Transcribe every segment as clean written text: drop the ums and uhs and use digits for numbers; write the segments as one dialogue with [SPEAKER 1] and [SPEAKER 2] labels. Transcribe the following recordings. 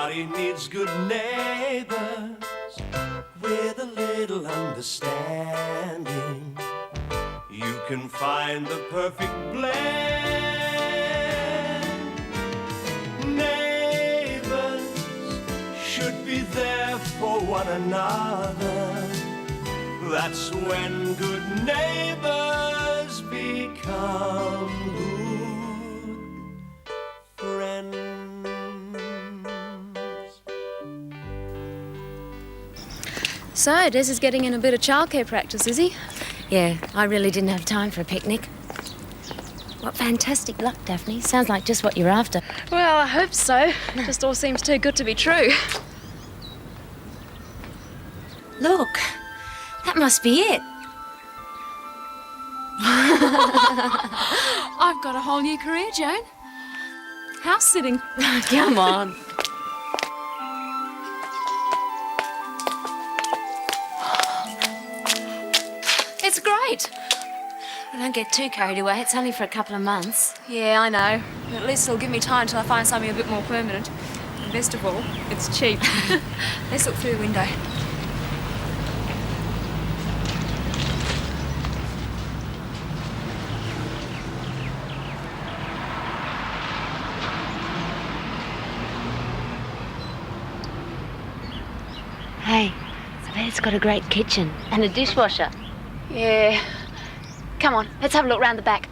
[SPEAKER 1] Everybody needs good neighbours with a little understanding. You can find the perfect blend. Neighbours should be there for one another. That's when good neighbours become good friends.
[SPEAKER 2] So, Des is getting in a bit of childcare practice, is he?
[SPEAKER 3] Yeah, I really didn't have time for a picnic. What fantastic luck, Daphne. Sounds like just what you're after.
[SPEAKER 2] Well, I hope so. Just all seems too good to be true.
[SPEAKER 3] Look, that must be it.
[SPEAKER 2] I've got a whole new career, Joan. House sitting.
[SPEAKER 3] Come on.
[SPEAKER 2] It's great.
[SPEAKER 3] Well, don't get too carried away. It's only for a couple of months.
[SPEAKER 2] Yeah, I know. But at least it'll give me time till I find something a bit more permanent. And best of all, it's cheap. Let's look through the window.
[SPEAKER 3] Hey, I bet it's got a great kitchen and a dishwasher.
[SPEAKER 2] Yeah. Come on, let's have a look round the back.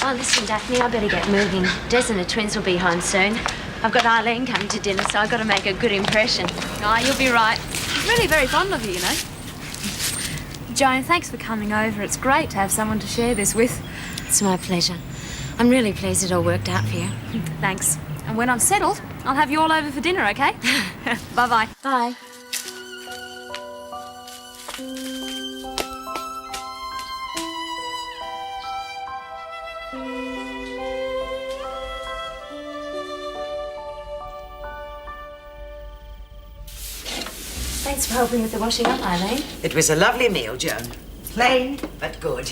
[SPEAKER 3] Oh, listen, Daphne, I better get moving. Des and the twins will be home soon. I've got Eileen coming to dinner, so I've got to make a good impression.
[SPEAKER 2] Oh, you'll be right. She's really very fond of you, you know. Joan, thanks for coming over. It's great to have someone to share this with.
[SPEAKER 3] It's my pleasure. I'm really pleased it all worked out for you.
[SPEAKER 2] Thanks. And when I'm settled, I'll have you all over for dinner, okay? Bye-bye.
[SPEAKER 3] Bye. Thanks for helping with the washing up, Eileen.
[SPEAKER 4] It was a lovely meal, Joan. Plain, but good.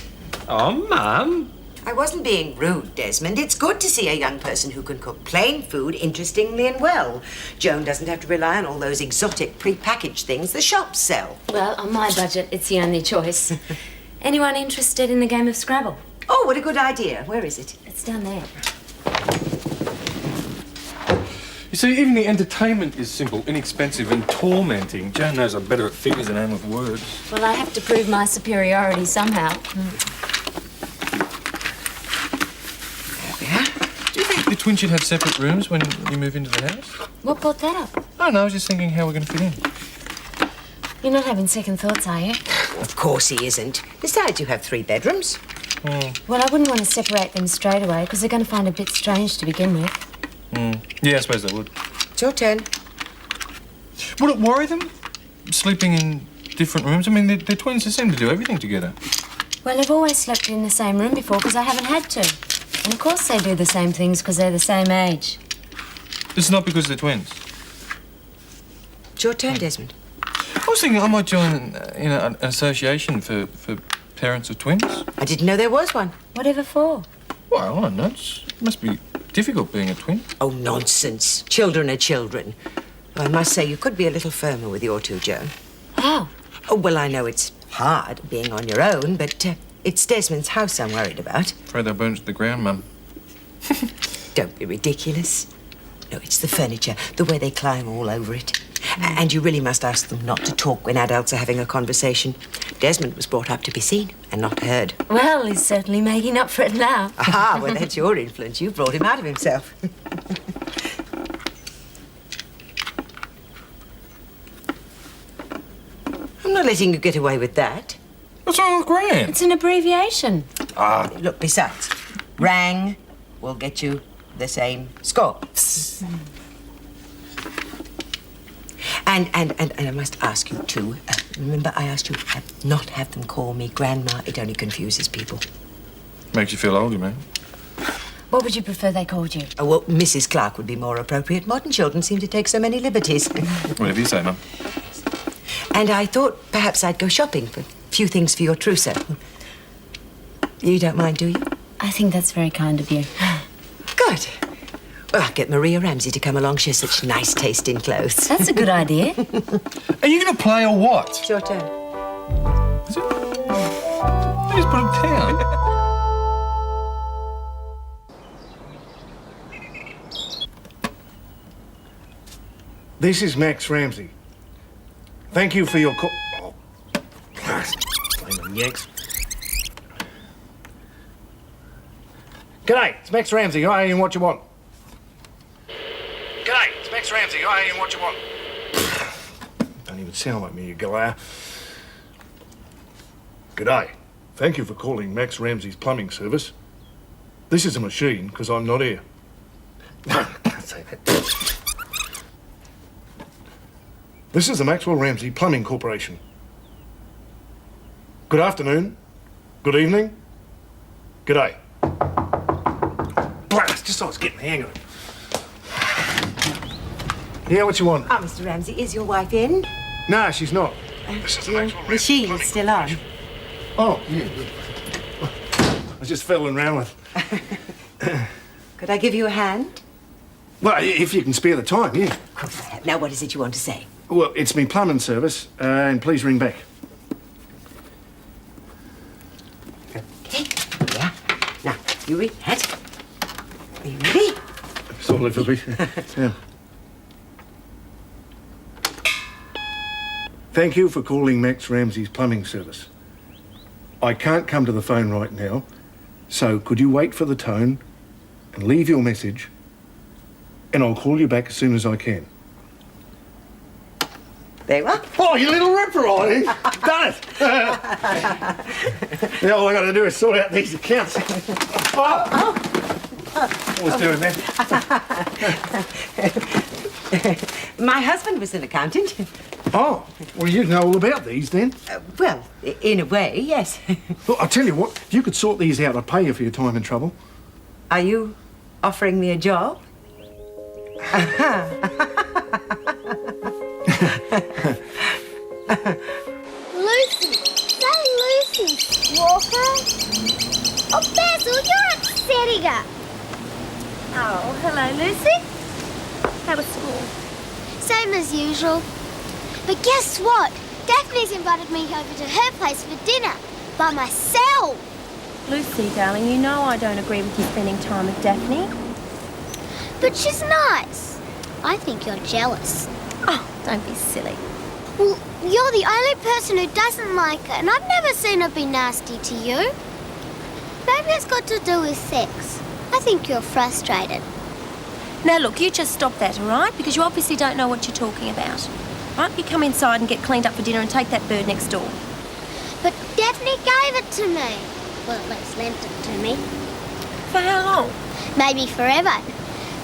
[SPEAKER 1] Oh, Mum.
[SPEAKER 4] I wasn't being rude, Desmond. It's good to see a young person who can cook plain food interestingly and well. Joan doesn't have to rely on all those exotic pre-packaged things the shops sell.
[SPEAKER 3] Well, on my budget, it's the only choice. Anyone interested in a game of Scrabble?
[SPEAKER 4] Oh, what a good idea. Where is it?
[SPEAKER 3] It's down there.
[SPEAKER 5] You see, even the entertainment is simple, inexpensive and tormenting. Joan knows I'm better at figures than I am with words.
[SPEAKER 3] Well, I have to prove my superiority somehow.
[SPEAKER 5] Do you think the twins should have separate rooms when you move into the house?
[SPEAKER 3] What brought that up?
[SPEAKER 5] I don't know, I was just thinking how we're going to fit in.
[SPEAKER 3] You're not having second thoughts, are you?
[SPEAKER 4] Of course he isn't. Besides, you have 3 bedrooms.
[SPEAKER 3] Well, I wouldn't want to separate them straight away because they're going to find it a bit strange to begin with.
[SPEAKER 5] Yeah, I suppose they would.
[SPEAKER 4] It's your turn.
[SPEAKER 5] Would it worry them, sleeping in different rooms? I mean, they're twins, they seem to do everything together.
[SPEAKER 3] Well, they've always slept in the same room before because I haven't had to. And of course they do the same things because they're the same age.
[SPEAKER 5] It's not because they're twins.
[SPEAKER 4] It's your turn, Desmond.
[SPEAKER 5] I was thinking I might join an association for parents of twins.
[SPEAKER 4] I didn't know there was one.
[SPEAKER 3] Whatever for?
[SPEAKER 5] Well, I don't know. It must be difficult being a twin.
[SPEAKER 4] Oh, nonsense. Children are children. I must say, you could be a little firmer with your 2, Joan.
[SPEAKER 3] How?
[SPEAKER 4] Oh, well, I know it's hard being on your own, but it's Desmond's house I'm worried about.
[SPEAKER 5] Afraid they'll burn to the ground, Mum.
[SPEAKER 4] Don't be ridiculous. No, it's the furniture, the way they climb all over it. And you really must ask them not to talk when adults are having a conversation. Desmond was brought up to be seen and not heard.
[SPEAKER 3] Well, he's certainly making up for it now.
[SPEAKER 4] Aha, well, that's your influence. You brought him out of himself. I'm not letting you get away with that.
[SPEAKER 5] What's wrong with Graham?
[SPEAKER 3] It's an abbreviation.
[SPEAKER 4] Look, besides, rang will get you the same score. And I must ask you too, remember I asked you not have them call me Grandma. It only confuses people.
[SPEAKER 5] Makes you feel older, man.
[SPEAKER 3] What would you prefer they called you?
[SPEAKER 4] Oh, well, Mrs. Clarke would be more appropriate. Modern children seem to take so many liberties.
[SPEAKER 5] Whatever you say, Mum.
[SPEAKER 4] And I thought perhaps I'd go shopping for a few things for your trousseau. You don't mind, do you?
[SPEAKER 6] I think that's very kind of you.
[SPEAKER 4] Good. Well, I'll get Maria Ramsay to come along. She has such nice taste in clothes.
[SPEAKER 6] That's a good idea.
[SPEAKER 5] Are you going to play or what?
[SPEAKER 4] It's your turn.
[SPEAKER 5] Is it? I just put him down.
[SPEAKER 7] This is Max Ramsay. Thank you for your call. Oh, flaming yanks. G'day, it's Max Ramsay. I ain't what you want. G'day, it's Max Ramsay. I ain't what you want. Don't even sound like me, you Goliath. G'day. Thank you for calling Max Ramsay's plumbing service. This is a machine, because I'm not here. No, can't say that. This is the Maxwell Ramsay Plumbing Corporation. Good afternoon. Good evening. G'day. Blast, just so I was getting the hang of it. Yeah, what you want?
[SPEAKER 4] Oh, Mr. Ramsay, is your wife in?
[SPEAKER 7] No, she's not.
[SPEAKER 4] Your machine is still on.
[SPEAKER 7] Oh, yeah. I was just fiddling around with.
[SPEAKER 4] Could I give you a hand?
[SPEAKER 7] Well, if you can spare the time, yeah.
[SPEAKER 4] Of course I have. Now, what is it you want to say?
[SPEAKER 7] Well, it's me plumbing service, and please ring back.
[SPEAKER 4] Okay. Yeah. Now, you read that. Are you ready?
[SPEAKER 7] Sort of a bit. Yeah. Thank you for calling Max Ramsay's plumbing service. I can't come to the phone right now, so could you wait for the tone and leave your message, and I'll call you back as soon as I can.
[SPEAKER 4] There you are.
[SPEAKER 7] Oh, you little ripper, Ollie! Done it! Yeah, all I got to do is sort out these accounts. Oh! Always doing that.
[SPEAKER 4] My husband was an accountant.
[SPEAKER 7] Oh, well, you know all about these then.
[SPEAKER 4] Well, in a way, yes.
[SPEAKER 7] Look, I'll tell you what, if you could sort these out, I'd pay you for your time and trouble.
[SPEAKER 4] Are you offering me a job?
[SPEAKER 8] Lucy! Say Lucy! Walker! Oh, Basil, you're upsetting her!
[SPEAKER 3] Oh, hello, Lucy. How was school?
[SPEAKER 8] Same as usual. But guess what? Daphne's invited me over to her place for dinner. By myself.
[SPEAKER 3] Lucy, darling, you know I don't agree with you spending time with Daphne.
[SPEAKER 8] But she's nice. I think you're jealous.
[SPEAKER 3] Oh, don't be silly.
[SPEAKER 8] Well, you're the only person who doesn't like her, and I've never seen her be nasty to you. Maybe it's got to do with sex. I think you're frustrated.
[SPEAKER 3] Now, look, you just stop that, all right? Because you obviously don't know what you're talking about. Right? You come inside and get cleaned up for dinner and take that bird next door.
[SPEAKER 8] But Daphne gave it to me. Well, at least lent it to me.
[SPEAKER 3] For how long?
[SPEAKER 8] Maybe forever.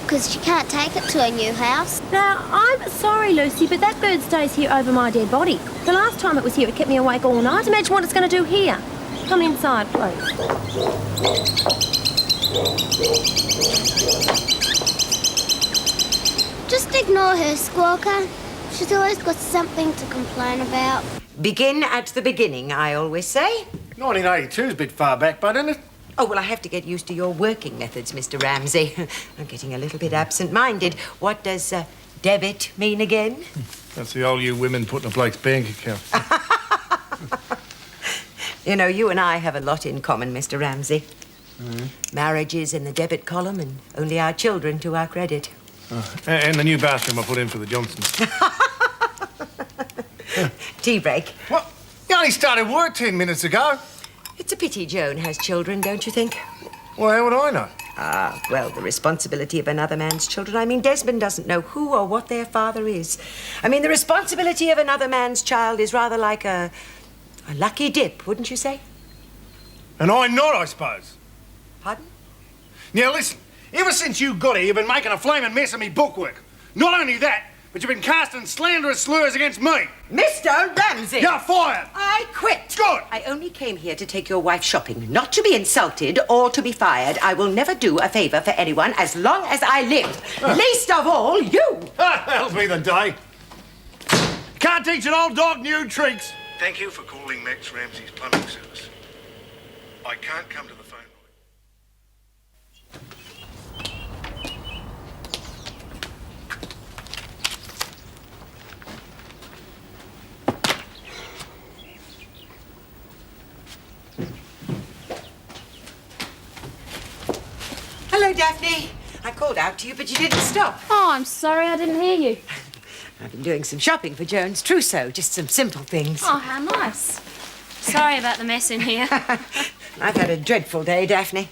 [SPEAKER 8] Because she can't take it to her new house.
[SPEAKER 3] Now, I'm sorry, Lucy, but that bird stays here over my dead body. The last time it was here, it kept me awake all night. Imagine what it's going to do here. Come inside, please.
[SPEAKER 8] Just ignore her, Squawker. She's always got something to complain about.
[SPEAKER 4] Begin at the beginning, I always say.
[SPEAKER 7] 1982 is a bit far back, but isn't it?
[SPEAKER 4] Oh, well, I have to get used to your working methods, Mr. Ramsay. I'm getting a little bit absent-minded. What does debit mean again?
[SPEAKER 7] That's the old you women put in a bloke's bank account.
[SPEAKER 4] You know, you and I have a lot in common, Mr. Ramsay. Marriage is in the debit column and only our children to our credit.
[SPEAKER 7] And the new bathroom I put in for the Johnsons.
[SPEAKER 4] Tea break.
[SPEAKER 7] What? You only started work 10 minutes ago.
[SPEAKER 4] It's a pity Joan has children, don't you think?
[SPEAKER 7] Well, how would I know?
[SPEAKER 4] Ah, well, the responsibility of another man's children. I mean, Desmond doesn't know who or what their father is. I mean, the responsibility of another man's child is rather like a lucky dip, wouldn't you say?
[SPEAKER 7] And I'm not, I suppose.
[SPEAKER 4] Pardon?
[SPEAKER 7] Now, listen. Ever since you got here, you've been making a flaming mess of me bookwork. Not only that, but you've been casting slanderous slurs against me.
[SPEAKER 4] Mr. Ramsay!
[SPEAKER 7] You're fired!
[SPEAKER 4] I quit.
[SPEAKER 7] Good!
[SPEAKER 4] I only came here to take your wife shopping, not to be insulted or to be fired. I will never do a favour for anyone as long as I live. Least of all, you!
[SPEAKER 7] That'll be the day. Can't teach an old dog new tricks. Thank you for calling Max Ramsay's plumbing service. I can't come to the phone.
[SPEAKER 4] Hello, Daphne. I called out to you, but you didn't stop.
[SPEAKER 2] Oh, I'm sorry I didn't hear you.
[SPEAKER 4] I've been doing some shopping for Joan's trousseau, just some simple things.
[SPEAKER 2] Oh, how nice. Sorry about the mess in here.
[SPEAKER 4] I've had a dreadful day, Daphne.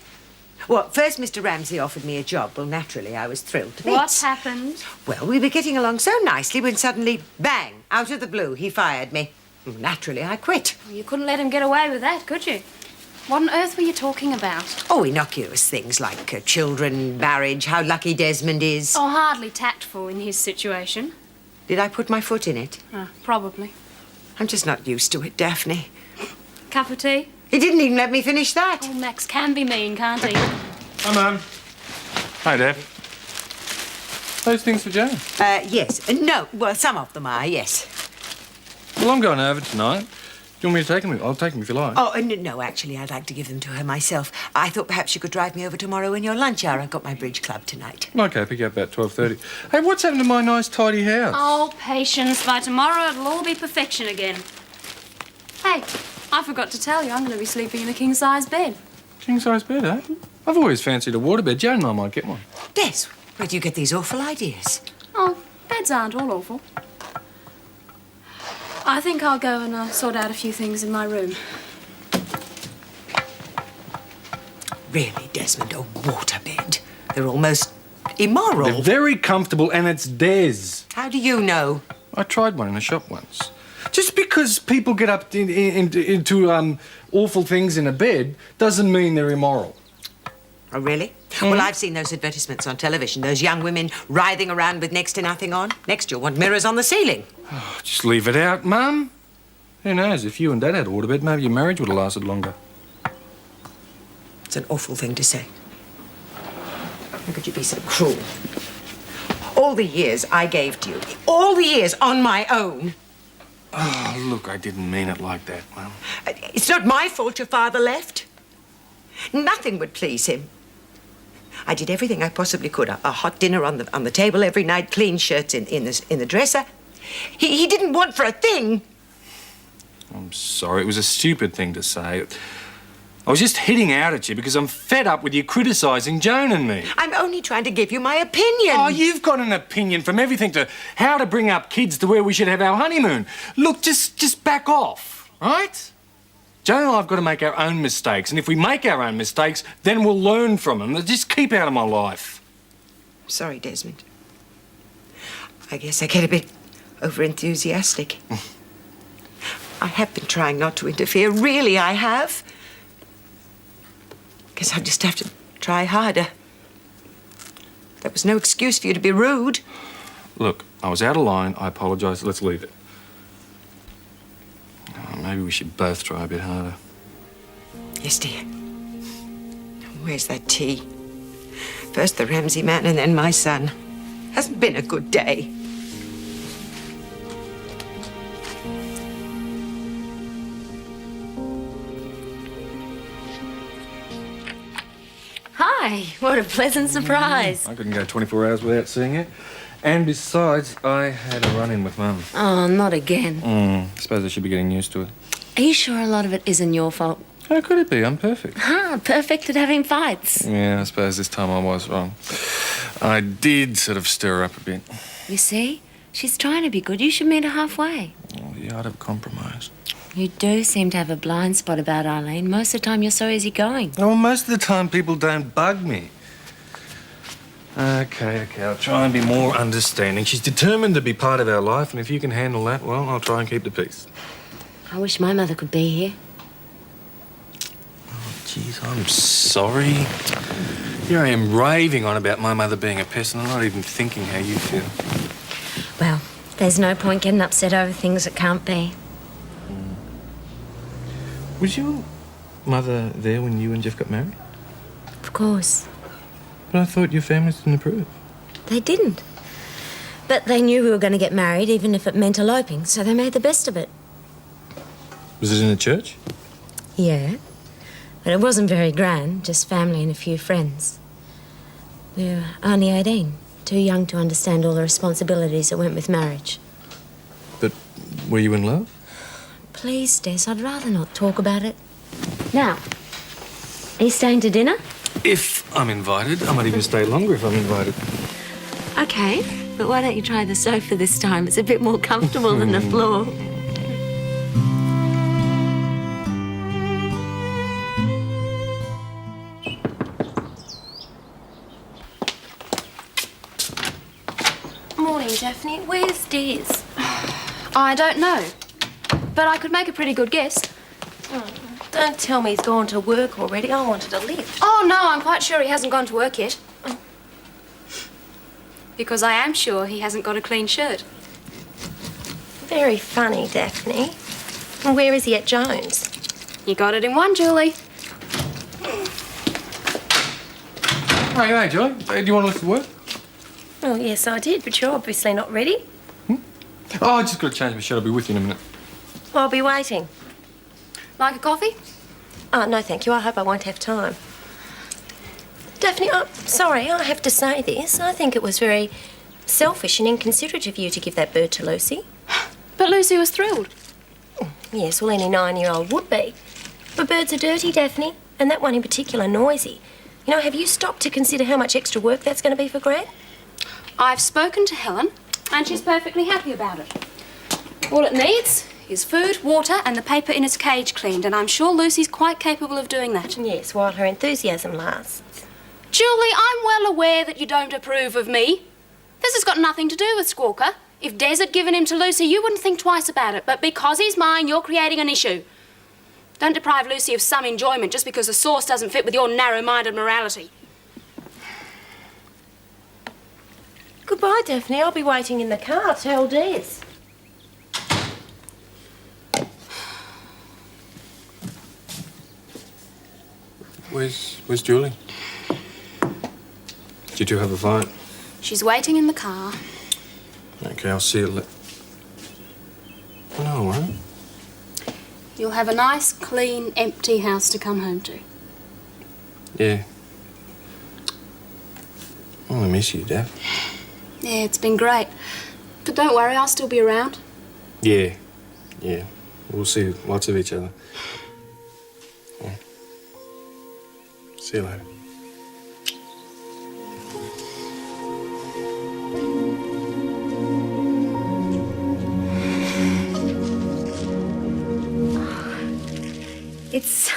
[SPEAKER 4] Well, first Mr. Ramsay offered me a job. Well, naturally, I was thrilled to bits.
[SPEAKER 2] What's happened?
[SPEAKER 4] Well, we were getting along so nicely when suddenly, bang, out of the blue, he fired me. Well, naturally, I quit.
[SPEAKER 2] Well, you couldn't let him get away with that, could you? What on earth were you talking about?
[SPEAKER 4] Oh, innocuous things like children, marriage, how lucky Desmond is.
[SPEAKER 2] Oh, hardly tactful in his situation.
[SPEAKER 4] Did I put my foot in it?
[SPEAKER 2] Probably.
[SPEAKER 4] I'm just not used to it, Daphne.
[SPEAKER 2] Cup of tea?
[SPEAKER 4] He didn't even let me finish that.
[SPEAKER 2] Oh, Max can be mean, can't he?
[SPEAKER 5] Hi, Mum. Hi, Dad. Those things for Joan?
[SPEAKER 4] Yes. No, well, some of them are, yes.
[SPEAKER 5] Well, I'm going over tonight. Do you want me to take them? I'll take them if you like.
[SPEAKER 4] Oh, no, actually, I'd like to give them to her myself. I thought perhaps you could drive me over tomorrow in your lunch hour. I've got my bridge club tonight.
[SPEAKER 5] Okay, pick you up about 12:30. Hey, what's happened to my nice, tidy house?
[SPEAKER 2] Oh, patience. By tomorrow, it'll all be perfection again. Hey, I forgot to tell you, I'm going to be sleeping in a king-size bed.
[SPEAKER 5] King-size bed, eh? I've always fancied a waterbed. Joan and I might get one.
[SPEAKER 4] Des, where do you get these awful ideas?
[SPEAKER 2] Oh, beds aren't all awful. I think I'll go and sort out a few things in my room.
[SPEAKER 4] Really, Desmond, a waterbed? They're almost immoral.
[SPEAKER 5] They're very comfortable, and it's Des.
[SPEAKER 4] How do you know?
[SPEAKER 5] I tried one in a shop once. Just because people get up into awful things in a bed doesn't mean they're immoral.
[SPEAKER 4] Oh, really? Well, I've seen those advertisements on television. Those young women writhing around with next to nothing on. Next, you'll want mirrors on the ceiling.
[SPEAKER 5] Oh, just leave it out, Mum. Who knows? If you and Dad had a waterbed, maybe your marriage would have lasted longer.
[SPEAKER 4] It's an awful thing to say. How could you be so cruel? All the years I gave to you, all the years on my own.
[SPEAKER 5] Oh, look, I didn't mean it like that, Mum.
[SPEAKER 4] It's not my fault your father left. Nothing would please him. I did everything I possibly could. A hot dinner on the table every night, clean shirts in the dresser. He didn't want for a thing.
[SPEAKER 5] I'm sorry, it was a stupid thing to say. I was just hitting out at you because I'm fed up with you criticising Joan and me.
[SPEAKER 4] I'm only trying to give you my opinion.
[SPEAKER 5] Oh, you've got an opinion from everything to how to bring up kids to where we should have our honeymoon. Look, just back off, right? Joan and I have got to make our own mistakes, and if we make our own mistakes, then we'll learn from them. Just keep out of my life.
[SPEAKER 4] Sorry, Desmond. I guess I get a bit over-enthusiastic. I have been trying not to interfere. Really, I have. Guess I'll just have to try harder. That was no excuse for you to be rude.
[SPEAKER 5] Look, I was out of line. I apologise. Let's leave it. Oh, maybe we should both try a bit harder.
[SPEAKER 4] Yes, dear. Where's that tea? First the Ramsay man and then my son. Hasn't been a good day.
[SPEAKER 3] Hi, what a pleasant surprise.
[SPEAKER 5] I couldn't go 24 hours without seeing you. And besides, I had a run-in with Mum.
[SPEAKER 3] Oh, not again.
[SPEAKER 5] I suppose I should be getting used to it.
[SPEAKER 3] Are you sure a lot of it isn't your fault?
[SPEAKER 5] How could it be? I'm perfect.
[SPEAKER 3] Perfect at having fights.
[SPEAKER 5] Yeah, I suppose this time I was wrong. I did sort of stir up a bit.
[SPEAKER 3] You see? She's trying to be good. You should meet her halfway.
[SPEAKER 5] Oh, the art of compromise.
[SPEAKER 3] You do seem to have a blind spot about Eileen. Most of the time you're so easygoing.
[SPEAKER 5] Oh, most of the time people don't bug me. Okay, I'll try and be more understanding. She's determined to be part of our life, and if you can handle that, well, I'll try and keep the peace.
[SPEAKER 3] I wish my mother could be here.
[SPEAKER 5] Oh, jeez, I'm sorry. Here I am raving on about my mother being a pest, and I'm not even thinking how you feel.
[SPEAKER 3] Well, there's no point getting upset over things that can't be.
[SPEAKER 5] Was your mother there when you and Jeff got married?
[SPEAKER 3] Of course.
[SPEAKER 5] But I thought your families didn't approve.
[SPEAKER 3] They didn't. But they knew we were going to get married, even if it meant eloping, so they made the best of it.
[SPEAKER 5] Was it in a church?
[SPEAKER 3] Yeah. But it wasn't very grand, just family and a few friends. We were only 18, too young to understand all the responsibilities that went with marriage.
[SPEAKER 5] But were you in love?
[SPEAKER 3] Please, Des, I'd rather not talk about it. Now, are you staying to dinner?
[SPEAKER 5] If I'm invited. I might even stay longer if I'm invited.
[SPEAKER 3] Okay, but why don't you try the sofa this time? It's a bit more comfortable than the floor.
[SPEAKER 9] Morning, Daphne. Where's Des?
[SPEAKER 2] I don't know, but I could make a pretty good guess.
[SPEAKER 9] Don't tell me he's gone to work already. I wanted a lift.
[SPEAKER 2] Oh, no, I'm quite sure he hasn't gone to work yet. Because I am sure he hasn't got a clean shirt.
[SPEAKER 9] Very funny, Daphne. And where is he at Jones?
[SPEAKER 2] You got it in one, Julie.
[SPEAKER 5] Hey, Julie. Do you want to lift the work?
[SPEAKER 9] Well, yes, I did, but you're obviously not ready.
[SPEAKER 5] Oh, I just got to change my shirt. I'll be with you in a minute.
[SPEAKER 9] Well, I'll be waiting.
[SPEAKER 2] Like a coffee?
[SPEAKER 9] Oh, no, thank you. I hope I won't have time. Daphne, I'm sorry, I have to say this. I think it was very selfish and inconsiderate of you to give that bird to Lucy.
[SPEAKER 2] But Lucy was thrilled.
[SPEAKER 9] Yes, well, any 9-year-old would be. But birds are dirty, Daphne, and that one in particular noisy. You know, have you stopped to consider how much extra work that's going to be for Gran?
[SPEAKER 2] I've spoken to Helen, and she's perfectly happy about it. All it needs is food, water, and the paper in its cage cleaned, and I'm sure Lucy's quite capable of doing that.
[SPEAKER 9] Yes, while her enthusiasm lasts.
[SPEAKER 2] Julie, I'm well aware that you don't approve of me. This has got nothing to do with Squawker. If Des had given him to Lucy, you wouldn't think twice about it, but because he's mine, you're creating an issue. Don't deprive Lucy of some enjoyment just because the sauce doesn't fit with your narrow-minded morality.
[SPEAKER 9] Goodbye, Daphne. I'll be waiting in the car. Tell Des.
[SPEAKER 5] Where's Julie? Did you two have a fight?
[SPEAKER 2] She's waiting in the car.
[SPEAKER 5] Okay, I'll see you No, all right.
[SPEAKER 2] You'll have a nice, clean, empty house to come home to.
[SPEAKER 5] Yeah. Well, I miss you, Daph.
[SPEAKER 2] Yeah, it's been great. But don't worry, I'll still be around.
[SPEAKER 5] Yeah. We'll see lots of each other. Yeah. See you later.
[SPEAKER 3] It's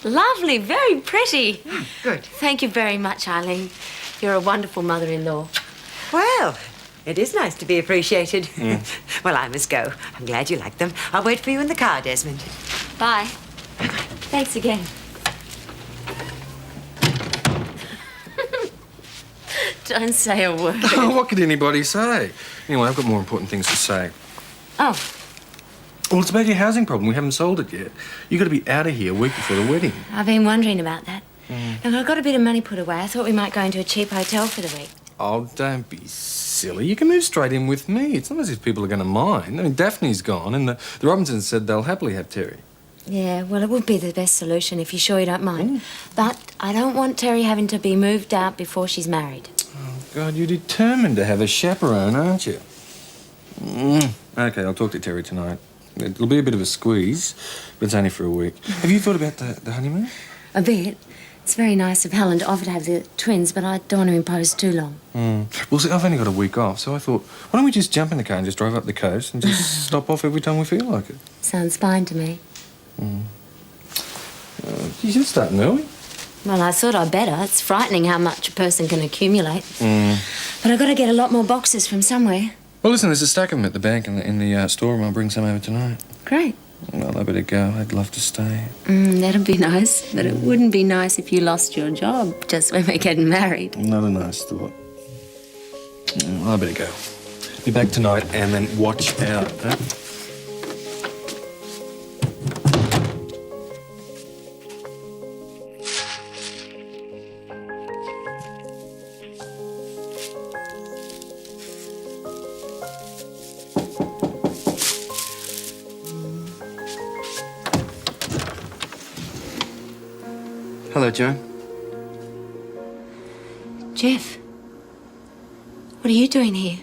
[SPEAKER 3] lovely, very pretty.
[SPEAKER 4] Good.
[SPEAKER 3] Thank you very much, Eileen. You're a wonderful mother-in-law.
[SPEAKER 4] Well, it is nice to be appreciated. Well, I must go. I'm glad you like them. I'll wait for you in the car, Desmond.
[SPEAKER 3] Bye. Thanks again. Don't say a word.
[SPEAKER 5] What could anybody say? Anyway, I've got more important things to say.
[SPEAKER 3] Oh.
[SPEAKER 5] Well, it's about your housing problem. We haven't sold it yet. You've got to be out of here a week before the wedding.
[SPEAKER 3] I've been wondering about that. Look, I've got a bit of money put away. I thought we might go into a cheap hotel for the week.
[SPEAKER 5] Oh, don't be silly. You can move straight in with me. It's not as if people are going to mind. I mean, Daphne's gone, and the Robinsons said they'll happily have Terry.
[SPEAKER 3] Yeah, well, it would be the best solution if you're sure you don't mind. But I don't want Terry having to be moved out before she's married.
[SPEAKER 5] Oh, God, you're determined to have a chaperone, aren't you? Okay, I'll talk to Terry tonight. It'll be a bit of a squeeze, but it's only for a week. Have you thought about the honeymoon?
[SPEAKER 3] A bit. It's very nice of Helen to offer to have the twins, but I don't want to impose too long.
[SPEAKER 5] Well, see, I've only got a week off, so I thought, why don't we just jump in the car and just drive up the coast and just stop off every time we feel like it?
[SPEAKER 3] Sounds fine to me.
[SPEAKER 5] You should start early.
[SPEAKER 3] Well, I thought I'd better. It's frightening how much a person can accumulate. But I've got to get a lot more boxes from somewhere.
[SPEAKER 5] Well, listen, there's a stack of them at the bank in the storeroom. I'll bring some over tonight.
[SPEAKER 3] Great.
[SPEAKER 5] Well, I better go. I'd love to stay.
[SPEAKER 3] That'd be nice. But it wouldn't be nice if you lost your job just when we're getting married.
[SPEAKER 5] Not a nice thought. Well, I better go. Be back tonight and then watch out, huh? Hello, Joan.
[SPEAKER 3] Jeff, what are you doing here?